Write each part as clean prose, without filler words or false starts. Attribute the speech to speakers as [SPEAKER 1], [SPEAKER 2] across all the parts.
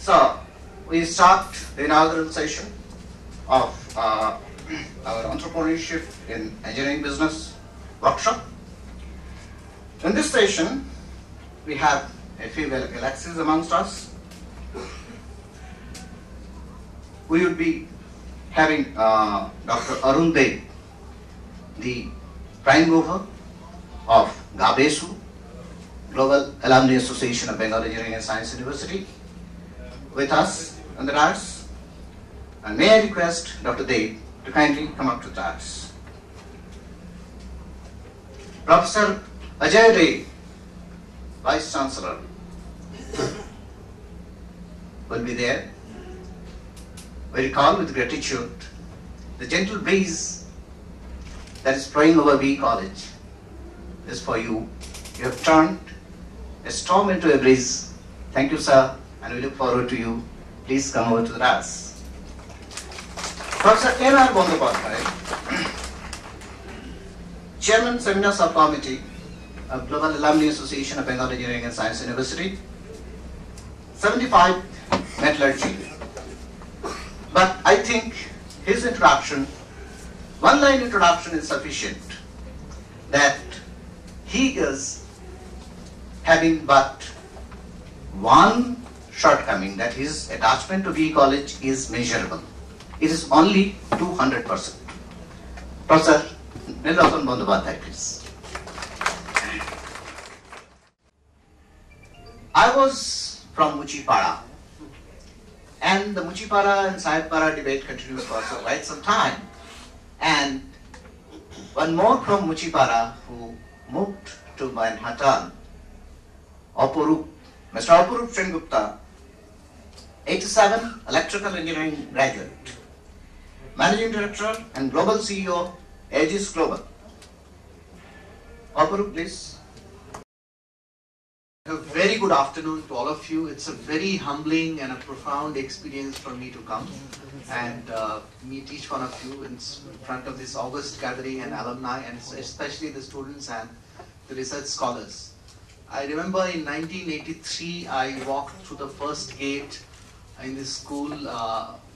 [SPEAKER 1] So, we start the inaugural session of our entrepreneurship in engineering business workshop. In this session, we have a few galaxies amongst us. We would be having Dr. Arun Dev, the Prime Mover of GABESU, Global Alumni Association of Bengal Engineering and Science University, with us on the dais. And may I request Dr. Dev to kindly come up to the dais. Professor Ajay Dev, Vice Chancellor, will be there. We recall with gratitude the gentle breeze that is blowing over B College is for you. You have turned a storm into a breeze. Thank you, sir, and we look forward to you. Please come over to the dais. Professor N.R. Bandyopadhyay, Chairman Seminar Subcommittee of Global Alumni Association of Bengal Engineering and Science University, 75 metallurgy. But I think his introduction, one-line introduction is sufficient, that he is having but one shortcoming, that his attachment to B College is measurable. It is only 200%. Professor Nilokan Bandyopadhyay, please. I was from Muchipara, and the Muchipara and Sengupta debate continues for quite some time. And one more from Muchipara who moved to Manhattan, Aparup, Mr. Aparup Sengupta, 87, electrical engineering graduate, Managing Director and Global CEO, Aegis Global. Aparup, please.
[SPEAKER 2] A very good afternoon to all of you. It's a very humbling and a profound experience for me to come and meet each one of you in front of this august gathering and alumni, and especially the students and the research scholars. I remember in 1983 I walked through the first gate in this school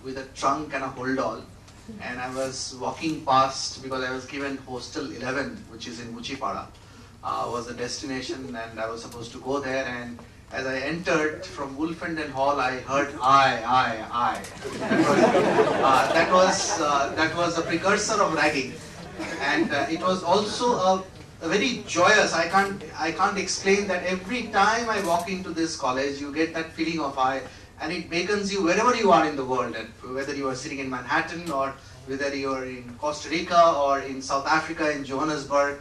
[SPEAKER 2] with a trunk and a hold all, and I was walking past because I was given Hostel 11, which is in Muchipara. Was the destination, and I was supposed to go there, and as I entered from Wolfenden Hall, I heard I. That was a precursor of ragging, and it was also a very joyous. I can't explain that. Every time I walk into this college, you get that feeling of I, and it beckons you wherever you are in the world, and whether you are sitting in Manhattan or whether you are in Costa Rica or in South Africa in Johannesburg.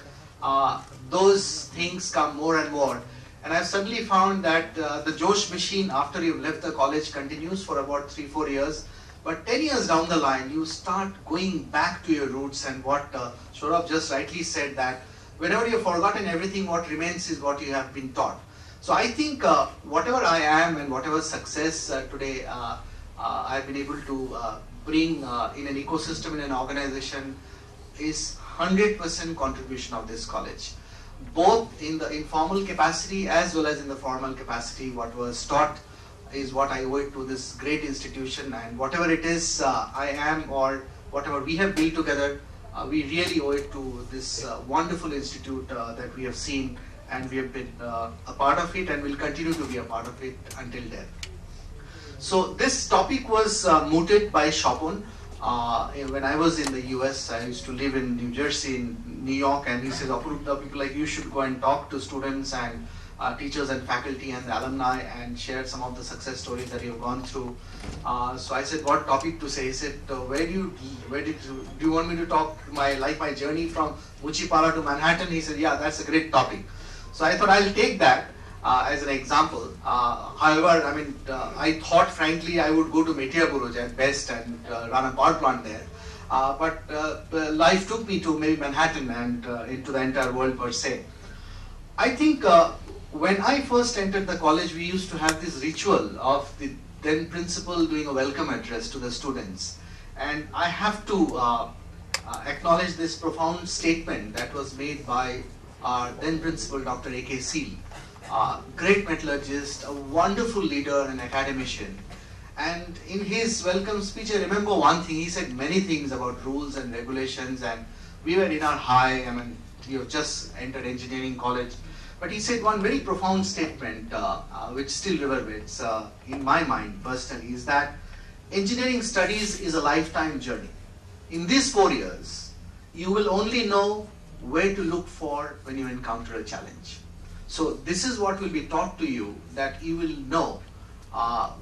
[SPEAKER 2] Those things come more and more, and I've suddenly found that the Josh machine after you've left the college continues for about 3-4 years, but 10 years down the line you start going back to your roots, and what Saurabh just rightly said, that whenever you've forgotten everything, what remains is what you have been taught. So I think whatever I am and whatever success today I've been able to bring in an ecosystem, in an organization, is 100% contribution of this college, both in the informal capacity as well as in the formal capacity. What was taught is what I owe it to this great institution, and whatever it is I am or whatever we have built together, we really owe it to this wonderful institute that we have seen, and we have been a part of it and will continue to be a part of it until death. So this topic was mooted by Chopin. When I was in the US, I used to live in New Jersey, in New York, and he says, Aparup, people like you should go and talk to students and teachers and faculty and the alumni and share some of the success stories that you've gone through. So I said, what topic to say? He said, do you want me to talk my journey from Muchipara to Manhattan? He said, yeah, that's a great topic. So I thought I'll take that as an example. However, I thought frankly I would go to Muchipara at best and run a power plant there. But life took me to maybe Manhattan and into the entire world per se. I think when I first entered the college, we used to have this ritual of the then principal doing a welcome address to the students. And I have to acknowledge this profound statement that was made by our then principal, Dr. A.K. Seal, great metallurgist, a wonderful leader and academician. And in his welcome speech, I remember one thing. He said many things about rules and regulations, and we were in our high. I mean, you have just entered engineering college. But he said one very profound statement, which still reverberates in my mind personally, is that engineering studies is a lifetime journey. In these 4 years, you will only know where to look for when you encounter a challenge. So this is what will be taught to you, that you will know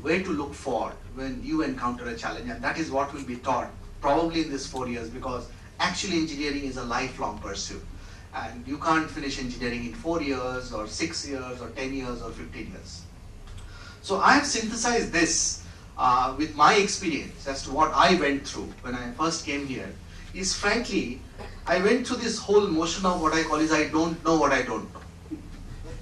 [SPEAKER 2] where to look for when you encounter a challenge, and that is what will be taught probably in these 4 years, because actually engineering is a lifelong pursuit. And you can't finish engineering in 4 years or 6 years or 10 years or 15 years. So I have synthesized this with my experience as to what I went through when I first came here. Is frankly, I went through this whole motion of what I call is I don't know what I don't know.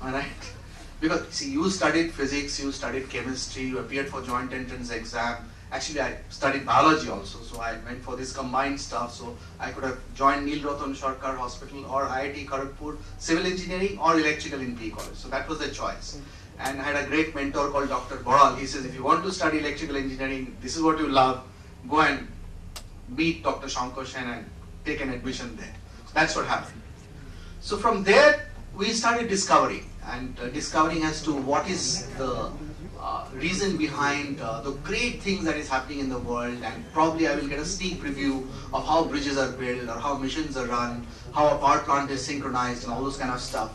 [SPEAKER 2] Alright? Because see, you studied physics, you studied chemistry, you appeared for joint entrance exam. Actually, I studied biology also, so I went for this combined stuff. So I could have joined Neil Ratan Sarkar Hospital or IIT Kharagpur, civil engineering or electrical in PE college. So that was the choice. And I had a great mentor called Dr. Boral. He says, if you want to study electrical engineering, this is what you love, go and meet Dr. Shankar Sen and take an admission there. So that's what happened. So from there, we started discovering as to what is the reason behind the great things that is happening in the world, and probably I will get a sneak preview of how bridges are built or how missions are run, how a power plant is synchronized and all those kind of stuff.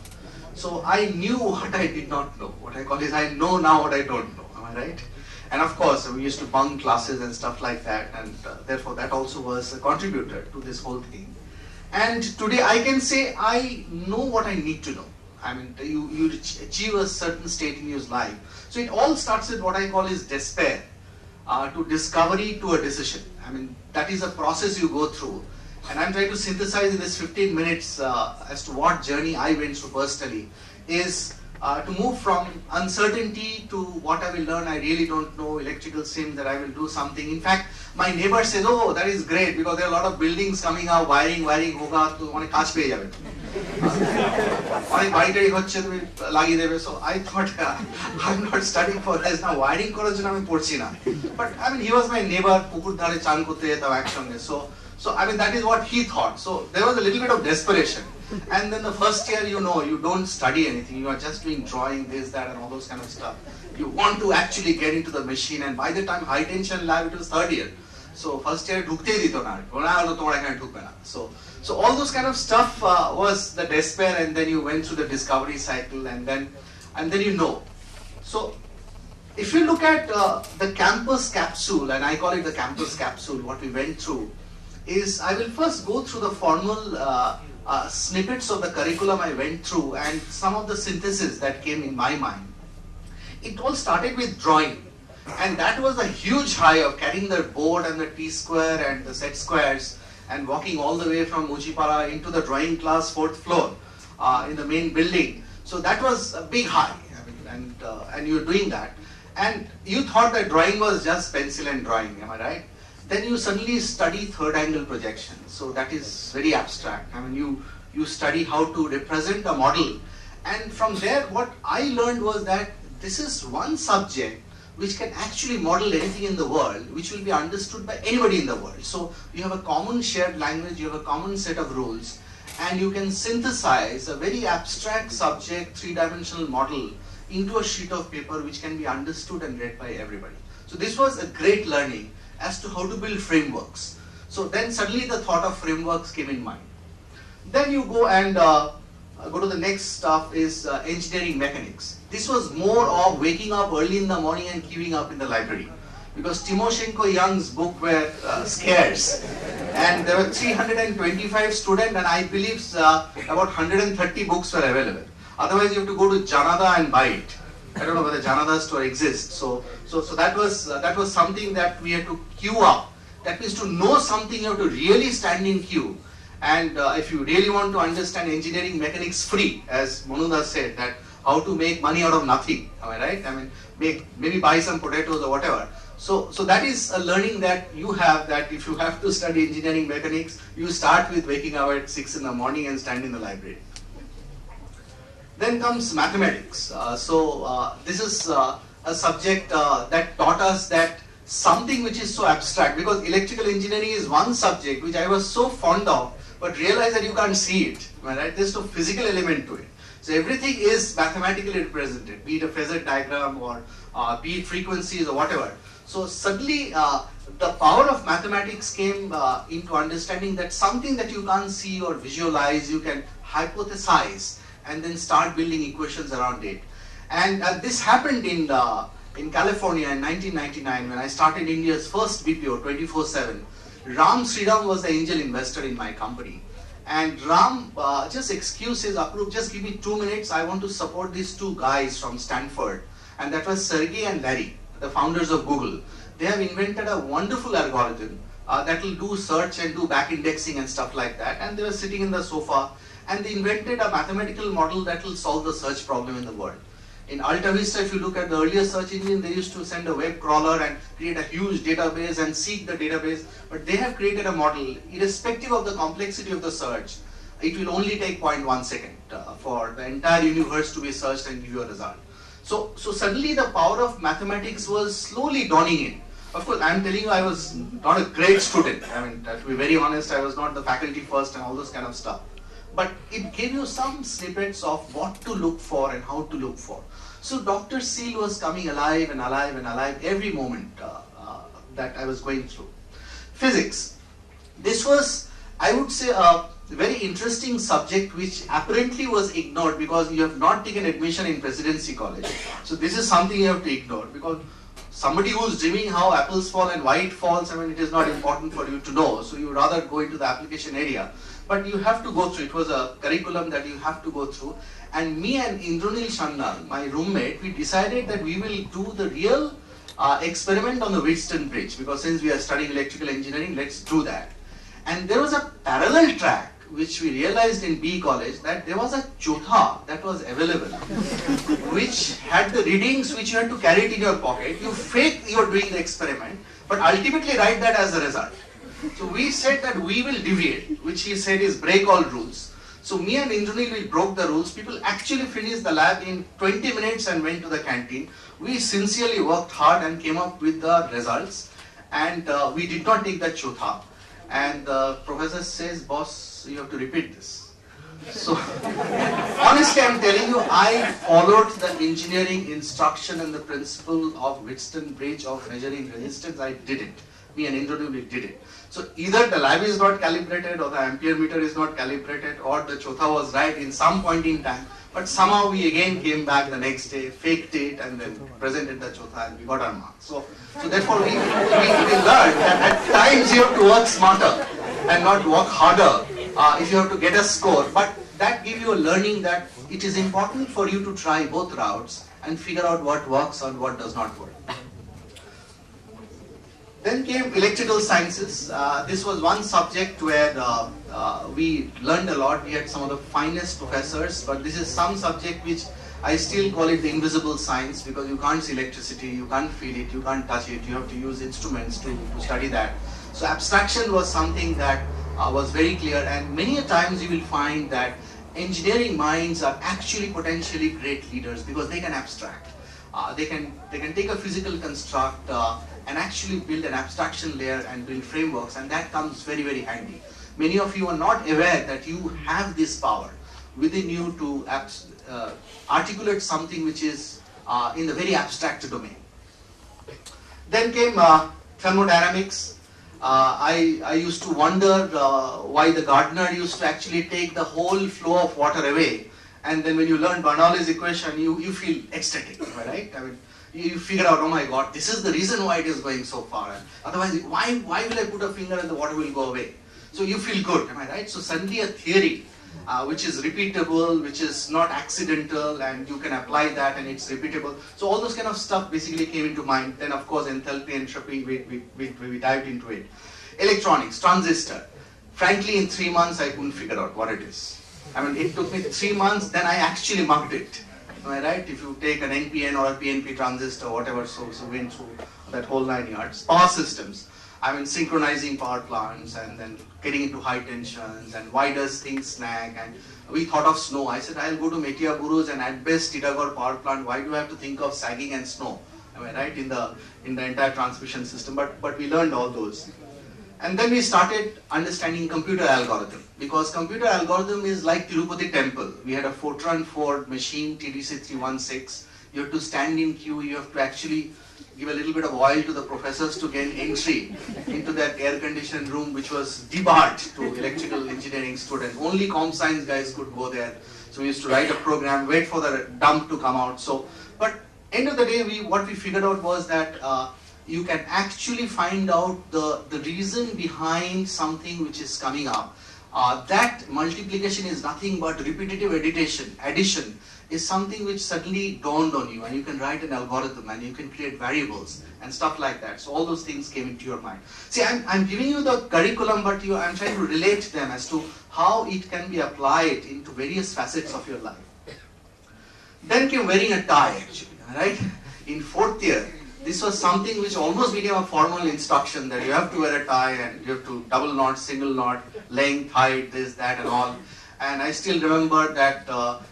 [SPEAKER 2] So I knew what I did not know. What I call is I know now what I don't know. Am I right? And of course, we used to bunk classes and stuff like that, and therefore that also was a contributor to this whole thing. And today I can say I know what I need to know. I mean, you achieve a certain state in your life. So it all starts with what I call is despair, to discovery, to a decision. I mean, that is a process you go through. And I'm trying to synthesize in this 15 minutes as to what journey I went through personally, is to move from uncertainty to what I will learn. I really don't know, electrical sim, that I will do something. In fact, my neighbor says, oh, that is great, because there are a lot of buildings coming out, wiring hoga, to one kaaj peye jabe. So I thought, I'm not studying for this now, wiring karaর জন্য আমি পড়ছি না. But I mean, he was my neighbor, পুকুর ধারে চান করতে যেতাম একসঙ্গে. So I mean, that is what he thought. So there was a little bit of desperation. And then the first year, you know, you don't study anything. You are just doing drawing, this, that, and all those kind of stuff. You want to actually get into the machine. And by the time high tension lab, it was third year. So first year, ঢুকতেই দিত না. তোমার এখানে ঢুকবে না. So all those kind of stuff was the despair, and then you went through the discovery cycle, and then you know. So if you look at the campus capsule, and I call it the campus capsule, what we went through, is I will first go through the formal snippets of the curriculum I went through and some of the synthesis that came in my mind. It all started with drawing, and that was a huge high of carrying the board and the T-square and the set squares and walking all the way from Muchipara into the drawing class 4th floor in the main building. So that was a big high. I mean, and you were doing that, and you thought that drawing was just pencil and drawing. Am I right? Then you suddenly study third angle projection. So that is very abstract. I mean, you study how to represent a model. And from there, what I learned was that this is one subject which can actually model anything in the world, which will be understood by anybody in the world. So you have a common shared language, you have a common set of rules, and you can synthesize a very abstract subject, three-dimensional model into a sheet of paper which can be understood and read by everybody. So this was a great learning as to how to build frameworks. So then suddenly the thought of frameworks came in mind. Then you go and go to the next stuff is engineering mechanics. This was more of waking up early in the morning and queuing up in the library. Because Timoshenko Young's book were scarce. And there were 325 students, and I believe about 130 books were available. Otherwise you have to go to Janada and buy it. I don't know whether Janada store exists. So that was something that we had to queue up. That means to know something, you have to really stand in queue. And if you really want to understand engineering mechanics free, as Manuda said, that how to make money out of nothing, am I right? I mean, maybe buy some potatoes or whatever. So that is a learning that you have, that if you have to study engineering mechanics, you start with waking up at 6 in the morning and stand in the library. Then comes mathematics. This is a subject that taught us that something which is so abstract, because electrical engineering is one subject which I was so fond of, but realize that you can't see it, right? There's no physical element to it. So everything is mathematically represented, be it a phasor diagram or be it frequencies or whatever. So suddenly the power of mathematics came into understanding that something that you can't see or visualize, you can hypothesize and then start building equations around it. And this happened in California in 1999 when I started India's first BPO 24/7. Ram Sriram was the angel investor in my company. And Ram just excused his Aparup, just give me 2 minutes, I want to support these two guys from Stanford. And that was Sergey and Larry, the founders of Google. They have invented a wonderful algorithm that will do search and do back indexing and stuff like that. And they were sitting in the sofa and they invented a mathematical model that will solve the search problem in the world. In Alta Vista, if you look at the earlier search engine, they used to send a web crawler and create a huge database and seek the database. But they have created a model, irrespective of the complexity of the search, it will only take 0.1 second for the entire universe to be searched and give you a result. So suddenly the power of mathematics was slowly dawning in. Of course, I am telling you, I was not a great student. I mean, to be very honest, I was not the faculty first and all those kind of stuff. But it gave you some snippets of what to look for and how to look for. So Dr. Seal was coming alive and alive and alive every moment that I was going through. Physics. This was, I would say, a very interesting subject which apparently was ignored because you have not taken admission in Presidency College. So this is something you have to ignore, because somebody who's dreaming how apples fall and why it falls, I mean, it is not important for you to know. So you rather go into the application area. But you have to go through, it was a curriculum that you have to go through. And me and Indranil Shannal, my roommate, we decided that we will do the real experiment on the Wheatstone Bridge, because since we are studying electrical engineering, let's do that. And there was a parallel track which we realized in B college, that there was a chotha that was available which had the readings which you had to carry it in your pocket. You fake you are doing the experiment, but ultimately write that as a result. So we said that we will deviate, which he said is break all rules. So me and Indranil, we broke the rules. People actually finished the lab in 20 minutes and went to the canteen. We sincerely worked hard and came up with the results. And we did not take that chotha. And the professor says, boss, you have to repeat this. So honestly, I'm telling you, I followed the engineering instruction and the principle of Wheatstone Bridge of measuring resistance. I did it. Me and Indranil, we did it. So either the lab is not calibrated or the ampere meter is not calibrated or the chotha was right in some point in time. But somehow we again came back the next day, faked it and then presented the chotha and we got our marks. So therefore we learned that at times you have to work smarter and not work harder if you have to get a score. But that gives you a learning that it is important for you to try both routes and figure out what works and what does not work. Then came electrical sciences. This was one subject where we learned a lot. We had some of the finest professors, but this is some subject which I still call it the invisible science, because you can't see electricity, you can't feel it, you can't touch it, you have to use instruments to study that. So abstraction was something that was very clear, and many a times you will find that engineering minds are actually potentially great leaders because they can abstract. They can take a physical construct and actually build an abstraction layer and build frameworks, and that comes very, very handy. Many of you are not aware that you have this power within you to articulate something which is in the very abstract domain. Then came thermodynamics. I used to wonder why the gardener used to actually take the whole flow of water away, and then when you learn Bernoulli's equation, you feel ecstatic, right? I mean, you figure out, oh my God, this is the reason why it is going so far. And otherwise, why will I put a finger and the water will go away? So you feel good, am I right? So suddenly a theory which is repeatable, which is not accidental, and you can apply that and it's repeatable. So all those kind of stuff basically came into mind. Then of course enthalpy, entropy, we dived into it. Electronics, transistor. Frankly, in 3 months I couldn't figure out what it is. I mean, it took me 3 months, then I actually mugged it. Am I right? If you take an NPN or a PNP transistor or whatever, so went through that whole 9 yards. Power systems. I mean, synchronizing power plants and then getting into high tensions and why does things snag, and we thought of snow. I said, I'll go to Metia Buruz and at best Titagore power plant. Why do I have to think of sagging and snow? right, in the entire transmission system. But we learned all those. And then we started understanding computer algorithm, because computer algorithm is like Tirupati temple. We had a Fortran 4 machine, TDC 316. You have to stand in queue, you have to actually give a little bit of oil to the professors to gain entry into that air-conditioned room, which was debarred to electrical engineering students. Only comp science guys could go there. So we used to write a program, wait for the dump to come out. So, but end of the day, what we figured out was that you can actually find out the reason behind something which is coming up. That multiplication is nothing but repetitive addition is something which suddenly dawned on you, and you can write an algorithm and you can create variables and stuff like that. So all those things came into your mind. See, I'm giving you the curriculum, but I'm trying to relate them as to how it can be applied into various facets of your life. Then came wearing a tie, actually, right? In 4th year, this was something which almost became a formal instruction, that you have to wear a tie and you have to double knot, single knot, length, height, this, that and all. And I still remember that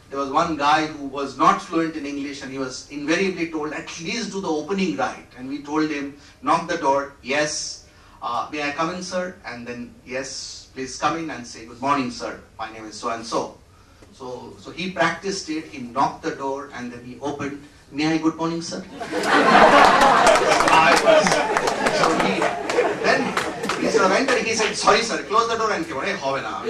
[SPEAKER 2] there was one guy who was not fluent in English, and he was invariably told, at least do the opening right. And we told him, knock the door, yes, may I come in, sir? And then, yes, please come in, and say, good morning, sir, my name is so-and-so. So he practiced it, he knocked the door, and then he opened, may I good morning, sir? Then he sort of entered, he said, sorry sir, close the door and came on, hey, hobe na,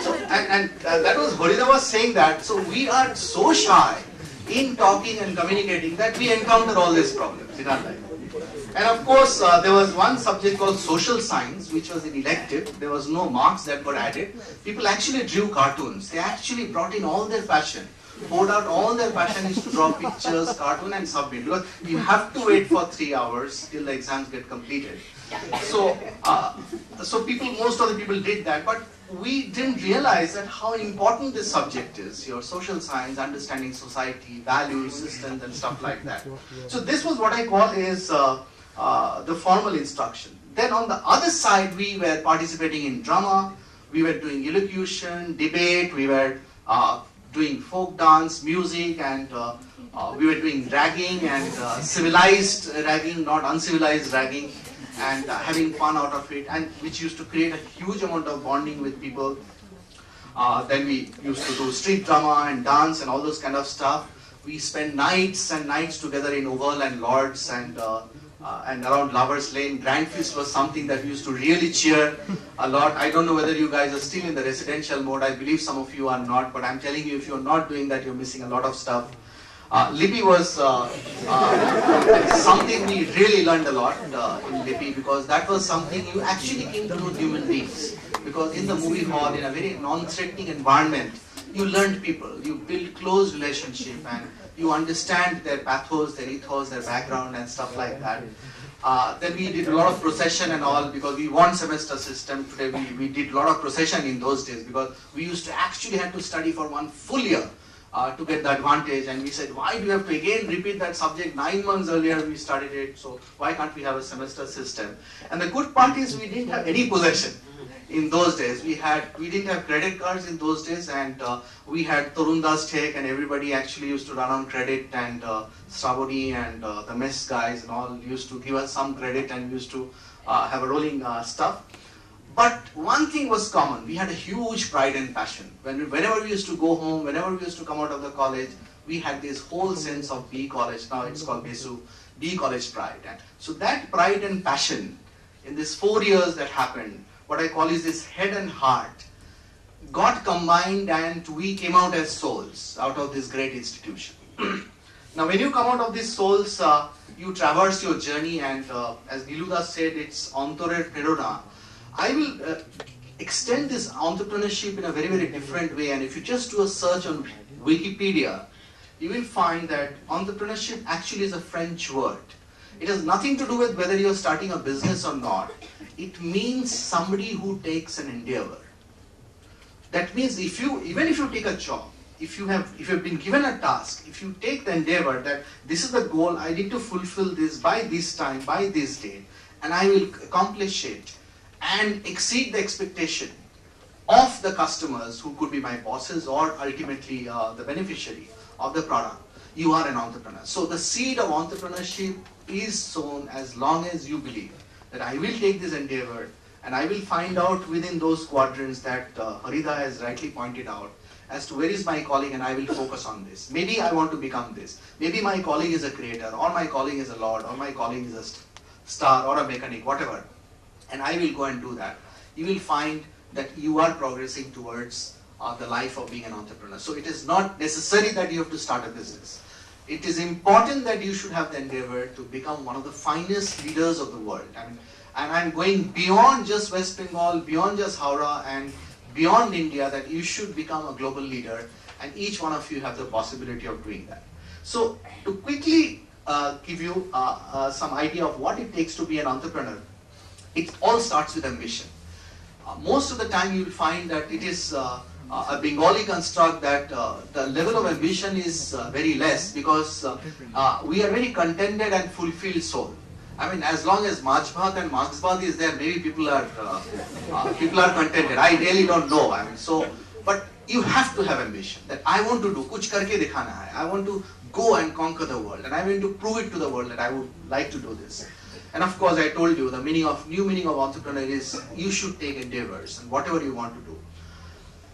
[SPEAKER 2] so, and that was, Harideva was saying that, so we are so shy in talking and communicating that we encounter all these problems in our life. And of course, there was one subject called social science, which was an elective. There was no marks that were added. People actually drew cartoons. They actually brought in all their passion, poured out all their passion is to draw pictures, cartoon and submit. Because you have to wait for 3 hours till the exams get completed. So, most of the people did that, but we didn't realize that how important this subject is, your social science, understanding society, values, systems and stuff like that. So this was what I call is the formal instruction. Then on the other side, we were participating in drama, we were doing elocution, debate, we were doing folk dance, music, and we were doing ragging and civilized ragging, not uncivilized ragging, and having fun out of it, and which used to create a huge amount of bonding with people. Then we used to do street drama and dance and all those kind of stuff. We spent nights and nights together in Oval and Lords and around Lovers Lane. Grand Feast was something that we used to really cheer a lot. I don't know whether you guys are still in the residential mode. I believe some of you are not, but I'm telling you, if you're not doing that, you're missing a lot of stuff. Lippy was something we really learned a lot in Lippy, because that was something you actually came to know human beings. Because in the movie hall, in a very non-threatening environment, you learned people, you build close relationship, and you understand their pathos, their ethos, their background and stuff like that. Then we did a lot of procession and all, because we want semester system. Today we did a lot of procession in those days, because we used to actually have to study for 1 full year to get the advantage, and we said, why do you have to again repeat that subject? 9 months earlier we studied it, so why can't we have a semester system? And the good part is we didn't have any possession in those days. We didn't have credit cards in those days, and we had Torundas Take, and everybody actually used to run on credit, and Stravoni and the mess guys and all used to give us some credit, and used to have a rolling stuff. But one thing was common, we had a huge pride and passion. Whenever we used to go home, whenever we used to come out of the college, we had this whole sense of B college, now it's called BESU, B college pride. And so that pride and passion in these 4 years that happened, what I call is this head and heart, got combined, and we came out as souls out of this great institution. Now when you come out of these souls, you traverse your journey, and as Niluda said, it's Antorer Perona. I will extend this entrepreneurship in a very, very different way, and if you just do a search on Wikipedia, you will find that entrepreneurship actually is a French word. It has nothing to do with whether you're starting a business or not. It means somebody who takes an endeavor. That means even if you take a job, if you have been given a task, if you take the endeavor that this is the goal, I need to fulfill this by this time, by this date, and I will accomplish it and exceed the expectation of the customers, who could be my bosses or ultimately the beneficiary of the product. you are an entrepreneur. So the seed of entrepreneurship is sown as long as you believe that I will take this endeavor and I will find out within those quadrants that Harida has rightly pointed out as to where is my calling, and I will focus on this. Maybe I want to become this. Maybe my calling is a creator, or my calling is a lord, or my calling is a star or a mechanic, whatever. And I will go and do that. You will find that you are progressing towards the life of being an entrepreneur. So it is not necessary that you have to start a business. It is important that you should have the endeavor to become one of the finest leaders of the world. And I'm going beyond just West Bengal, beyond just Howrah, and beyond India, that you should become a global leader, and each one of you have the possibility of doing that. So to quickly give you some idea of what it takes to be an entrepreneur, it all starts with ambition. Most of the time you will find that it is a Bengali construct that the level of ambition is very less, because we are very contented and fulfilled soul. I mean, as long as Majbhat and Marxbad is there, maybe people are contented. I really don't know. I mean, so, but you have to have ambition. That I want to do, kuch karke dikhana hai. I want to go and conquer the world, and I want to prove it to the world that I would like to do this. And of course, I told you the new meaning of entrepreneur is you should take endeavors and whatever you want to do.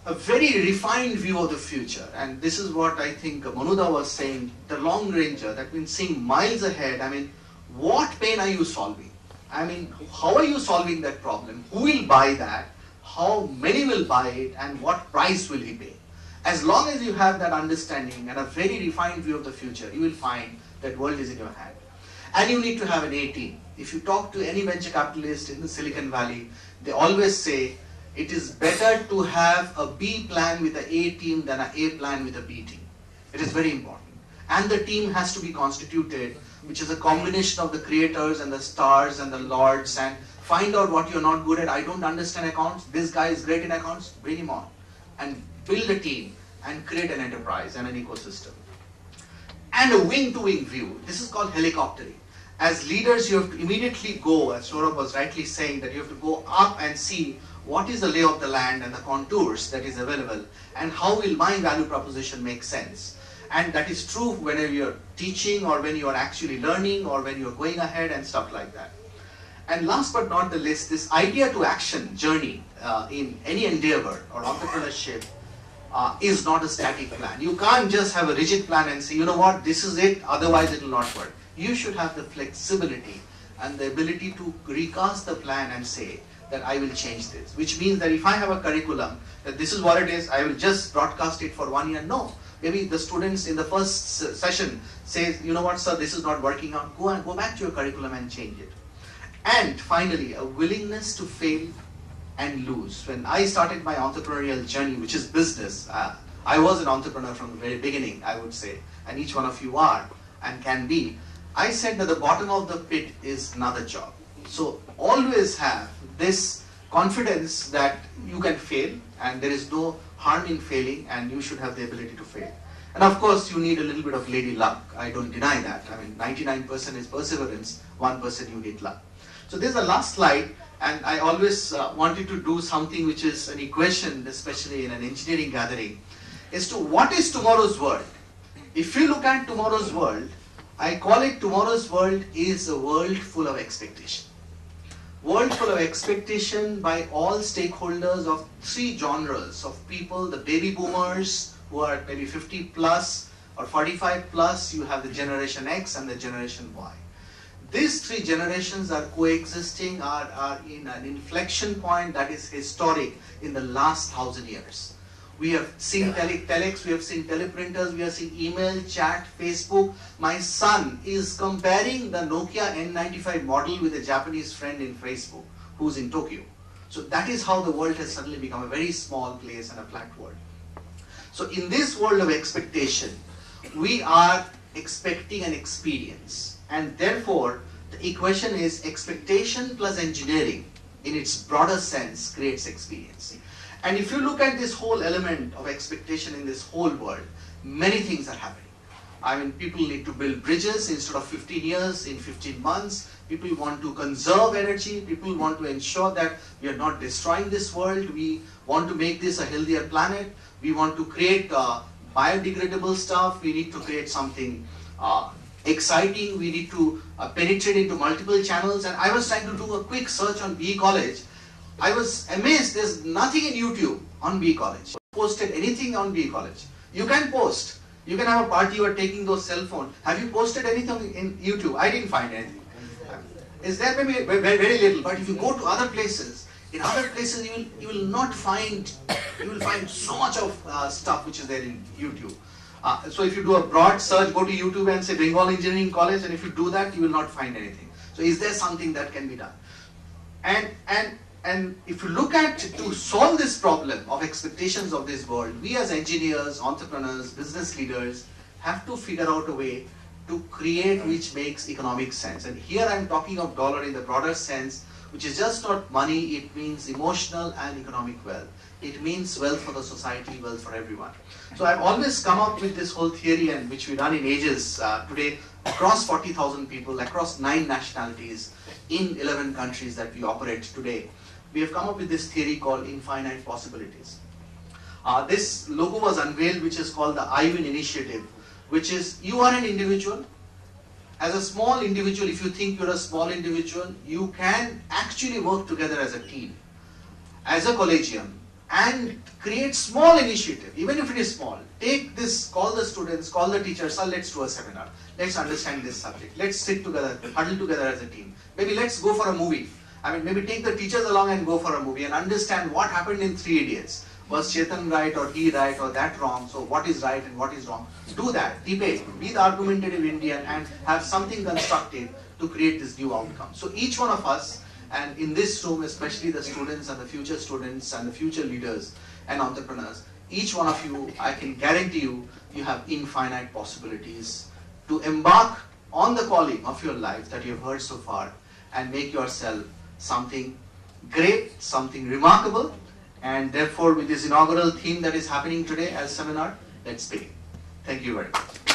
[SPEAKER 2] A very refined view of the future, and this is what I think Manuda was saying, the long ranger, that means seeing miles ahead. I mean, what pain are you solving? I mean, how are you solving that problem? Who will buy that? How many will buy it? And what price will he pay? As long as you have that understanding and a very refined view of the future, you will find that world is in your hand. And you need to have an A team. If you talk to any venture capitalist in the Silicon Valley, they always say it is better to have a B plan with an A team than an A plan with a B team. It is very important. And the team has to be constituted, which is a combination of the creators and the stars and the lords, and find out what you're not good at. I don't understand accounts. This guy is great in accounts. Bring him on. And build a team and create an enterprise and an ecosystem. And a wing-to-wing view. This is called helicoptering. As leaders, you have to immediately go, as Saurabh was rightly saying, that you have to go up and see what is the lay of the land and the contours that is available, and how will my value proposition make sense. And that is true whenever you're teaching, or when you are actually learning, or when you're going ahead and stuff like that. And last but not the least, this idea to action journey in any endeavor or entrepreneurship is not a static plan. You can't just have a rigid plan and say, you know what, this is it, otherwise it will not work. You should have the flexibility and the ability to recast the plan and say that I will change this. Which means that if I have a curriculum, that this is what it is, I will just broadcast it for 1 year. No. Maybe the students in the first session says, you know what, sir, this is not working out. Go back to your curriculum and change it. And finally, a willingness to fail and lose. When I started my entrepreneurial journey, which is business, I was an entrepreneur from the very beginning, I would say, and each one of you are and can be. I said that the bottom of the pit is another job. So always have this confidence that you can fail, and there is no harm in failing, and you should have the ability to fail. And of course, you need a little bit of lady luck. I don't deny that. I mean, 99% is perseverance, 1% you need luck. So this is the last slide, and I always wanted to do something which is an equation, especially in an engineering gathering, as to what is tomorrow's world. If you look at tomorrow's world, I call it tomorrow's world is a world full of expectation. World full of expectation by all stakeholders of 3 genres of people: the baby boomers, who are maybe 50 plus or 45 plus, you have the generation X and the generation Y. These 3 generations are coexisting, are in an inflection point that is historic in the last 1,000 years. We have seen telex, we have seen teleprinters, we have seen email, chat, Facebook. My son is comparing the Nokia N95 model with a Japanese friend in Facebook who's in Tokyo. So that is how the world has suddenly become a very small place and a flat world. So in this world of expectation, we are expecting an experience. And therefore, the equation is expectation plus engineering in its broader sense creates experience. And if you look at this whole element of expectation in this whole world, many things are happening. I mean, people need to build bridges instead of 15 years in 15 months. People want to conserve energy. People want to ensure that we are not destroying this world. We want to make this a healthier planet. We want to create biodegradable stuff, we need to create something exciting, we need to penetrate into multiple channels. And I was trying to do a quick search on BE College. I was amazed, there's nothing in YouTube on BE College. Posted anything on BE College. You can post. You can have a party, you are taking those cell phones. Have you posted anything in YouTube? I didn't find anything. Is there maybe very little, but if you go to other places, in other places you will not find, you will find so much of stuff which is there in YouTube. So if you do a broad search, go to YouTube and say Bengal Engineering College, and if you do that, you will not find anything. So is there something that can be done? And if you look at, to solve this problem of expectations of this world, we as engineers, entrepreneurs, business leaders have to figure out a way to create which makes economic sense. And here I am talking of dollar in the broader sense, which is just not money, it means emotional and economic wealth. It means wealth for the society, wealth for everyone. So I've always come up with this whole theory, and which we've done in ages today, across 40,000 people, across 9 nationalities, in 11 countries that we operate today. We have come up with this theory called infinite possibilities. This logo was unveiled, which is called the I-Win initiative, which is, you are an individual. As a small individual, if you think you're a small individual, you can actually work together as a team, as a collegium, and create small initiative, even if it is small. Take this, call the students, call the teachers, let's do a seminar. Let's understand this subject. Let's sit together, huddle together as a team. Maybe let's go for a movie. I mean, maybe take the teachers along and go for a movie and understand what happened in 3 Idiots. Was Chetan right, or he right, or that wrong? So what is right and what is wrong? Do that, debate, be the argumentative Indian, and have something constructive to create this new outcome. So each one of us, and in this room, especially the students and the future leaders and entrepreneurs, each one of you, I can guarantee you, you have infinite possibilities to embark on the calling of your life that you have heard so far and make yourself something great, something remarkable. And therefore, with this inaugural theme that is happening today as seminar, let's begin. Thank you very much.